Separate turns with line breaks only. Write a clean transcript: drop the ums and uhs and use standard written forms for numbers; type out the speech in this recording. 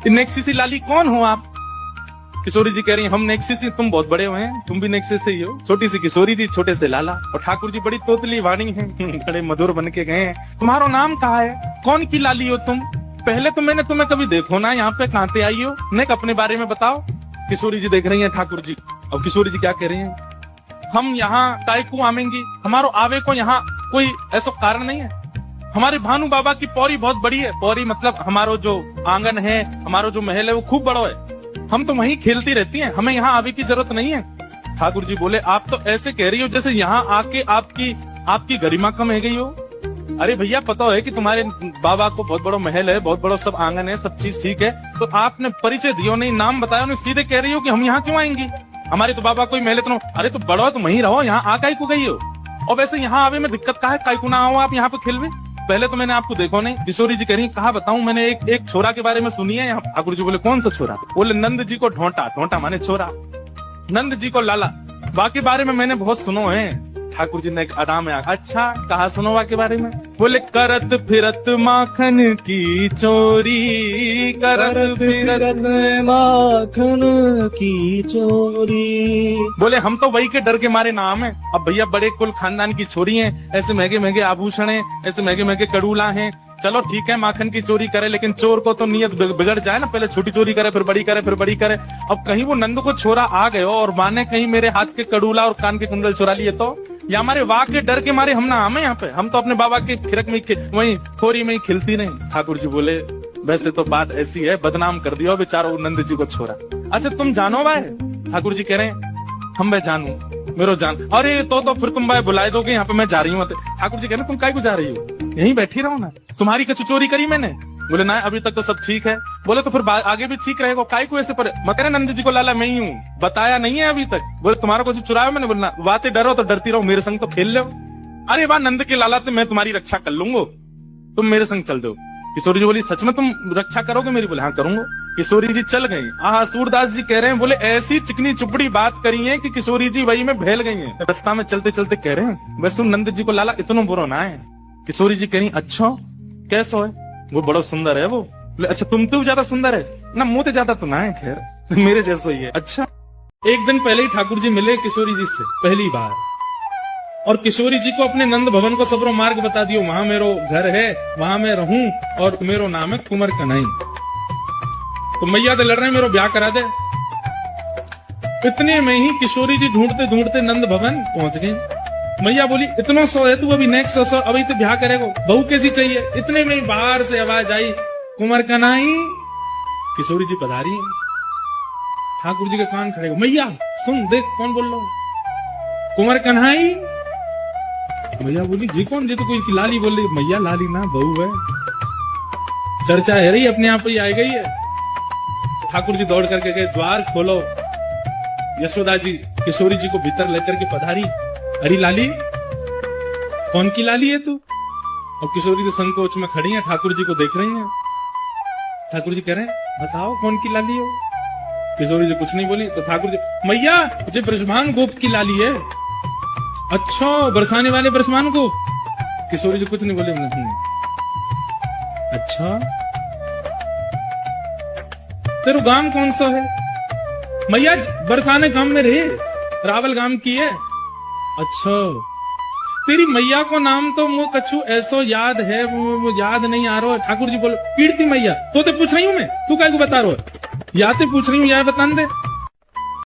Nexis लाली कौन हो आप? किशोरी जी कह रही हैं हम नेक्सिस, तुम बहुत बड़े हुए हैं, तुम भी नेक्सिस से ही हो। छोटी सी किशोरी जी, छोटे से लाला। और ठाकुर जी बड़ी तोतली वाणी है, बड़े मधुर बन के गए हैं। तुम्हारा नाम कहा है? कौन की लाली हो तुम? पहले तो मैंने तुम्हें कभी देखो ना, यहाँ पे कहाँ से आई हो? नेक अपने बारे में बताओ। किशोरी जी देख रही है ठाकुर जी। और किशोरी जी क्या कह रही है? हम यहाँ काय को आवेंगी, हमारो आवे को यहाँ कोई ऐसा कारण नहीं है। हमारे भानु बाबा की पौरी बहुत बड़ी है। पौरी मतलब हमारो जो आंगन है, हमारो जो महल है वो खूब बड़ा है। हम तो वहीं खेलती रहती हैं, हमें यहाँ आवे की जरूरत नहीं है। ठाकुर जी बोले आप तो ऐसे कह रही हो जैसे यहाँ आके आपकी गरिमा कम है गई हो। अरे भैया पता है कि तुम्हारे बाबा को बहुत बड़ा महल है, बहुत बड़ा सब आंगन है, सब चीज ठीक है, तो आपने परिचय दियो नहीं, नाम बताया नहीं, सीधे कह रही हो कि हम यहाँ क्यों आएंगी? हमारे तो बाबा कोई महल है। अरे तो बड़ा तो वहीं रहो, यहाँ आ काई को गई हो? और वैसे यहाँ आवे में दिक्कत का है? काई को ना आओ आप यहाँ पे खेलवे? पहले तो मैंने आपको देखो नहीं। किशोरी जी कह रही कहा बताऊं, मैंने एक छोरा के बारे में सुनी है यहाँ। ठाकुर जी बोले कौन सा छोरा? बोले नंद जी को ढोंटा, ढोंटा माने छोरा, नंद जी को लाला। बाकी बारे में मैंने बहुत सुनो है। ठाकुर जी ने एक अदा में अच्छा कहा सुनो के बारे में? बोले करत फिरत माखन की चोरी, करत फिरत
माखन की चोरी।
बोले हम तो वही के डर के मारे नाम है। अब भैया बड़े कुल खानदान की छोरी हैं, ऐसे महंगे महंगे आभूषण हैं, ऐसे महंगे महंगे कड़ूला हैं। चलो ठीक है माखन की चोरी करे, लेकिन चोर को तो नियत बिगड़ जाए ना, पहले छोटी चोरी करे फिर बड़ी करे फिर बड़ी करे। अब कहीं वो नंद को छोरा आ गए और माने कहीं मेरे हाथ के कड़ूला और कान के कुंडल चुरा लिए तो, या हमारे वाक के डर के मारे हम ना आमे यहाँ पे? हम तो अपने बाबा के खिरक में वही खोरी में ही खिलती नहीं। ठाकुर जी बोले वैसे तो बात ऐसी है, बदनाम कर दिया बेचारा नंद जी को छोरा। अच्छा तुम जानो भाई? ठाकुर जी कह रहे हैं हम भाई जानू, मेरो जान। अरे तो फिर तुम भाई बुलाए दोगे यहाँ पे, मैं जा रही हूँ। ठाकुर जी कह रहे तुम काय को जा रही हो? यहीं बैठी रहो ना, तुम्हारी कछु चोरी करी मैंने? बोले ना अभी तक तो सब ठीक है। बोले तो फिर आगे भी ठीक रहेगा, काय को ऐसे पर? मैं कह रहा नंद जी को लाला मैं ही हूँ, बताया नहीं है अभी तक। बोले तुम्हारा कुछ चुराया मैंने? बोलना बातें डरो तो डरती रहो, मेरे संग तो खेल लो। अरे वाह नंद के लाला, तो मैं तुम्हारी रक्षा कर लूंगा, तुम मेरे संग चल दो। किशोरी जी बोली सच में तुम रक्षा करोगे मेरी? बोले हाँ करूंगा। किशोरी जी चल गई। सूरदास जी कह रहे हैं बोले ऐसी चिकनी चुपड़ी बात करी है कि किशोरी जी वही में भेल गई हैं। रास्ता में चलते चलते कह रहे हैं वैसे नंद जी को लाला इतना बुरा ना है। किशोरी जी कह रही अच्छा कैसा है? वो बड़ा सुंदर है वो। बोले अच्छा तुम तो ज्यादा सुंदर है ना? मुंह तो ज्यादा तो ना है, खैर मेरे जैसा ही है। अच्छा एक दिन पहले ही ठाकुर जी मिले किशोरी जी से पहली बार, और किशोरी जी को अपने नंद भवन को सबरो मार्ग बता दियो, वहां मेरो घर है, वहां मैं रहूं, और मेरो नाम है कुंवर कन्हई। तो मैया तो लड़ रहे मेरो ब्याह करा दे। इतने में ही किशोरी जी ढूंढते ढूंढते नंद भवन पहुंच गए। मैया बोली इतना सौ है तू, अभी नेक्स्ट सौ, अभी तो ब्याह करेगा, बहू कैसी चाहिए? इतने में ही बाहर से आवाज आई कुंवर कन्हई। किशोरी जी पधारी। ठाकुर जी के कान खड़े हो, मैया सुन देख कौन बोल रहा हूं? कुंवर कन्हई। भैया बोली जी कौन? जी तो कोई लाली बोल रही। मैया लाली ना बहू है, चर्चा है रही अपने आप ही आ गई है। ठाकुर जी दौड़ करके गए, द्वार खोलो। यशोदा जी किशोरी जी को भीतर लेकर के पधारी। अरे लाली कौन की लाली है तू? और किशोरी जी संकोच में खड़ी है, ठाकुर जी को देख रही है। ठाकुर जी कह रहे हैं बताओ कौन की लाली हो? किशोरी जी कुछ नहीं बोली। तो ठाकुर जी मैया जी ब्रजमान गोप की लाली है। अच्छा बरसाने वाले ब्रजमान गोप? किशोरी जी कुछ नहीं बोले। अच्छा तेरा गांव कौन सा है? मैया बरसाने गांव में रहे, रावल गांव की है। अच्छा तेरी मैया को नाम तो मुझे कछु ऐसो याद है, वो याद नहीं आ रहा। ठाकुर जी बोले कीर्ति मैया तो पूछ रही हूँ मैं, तू क्या को बता रहा है? या तो पूछ रही हूँ या बता दे।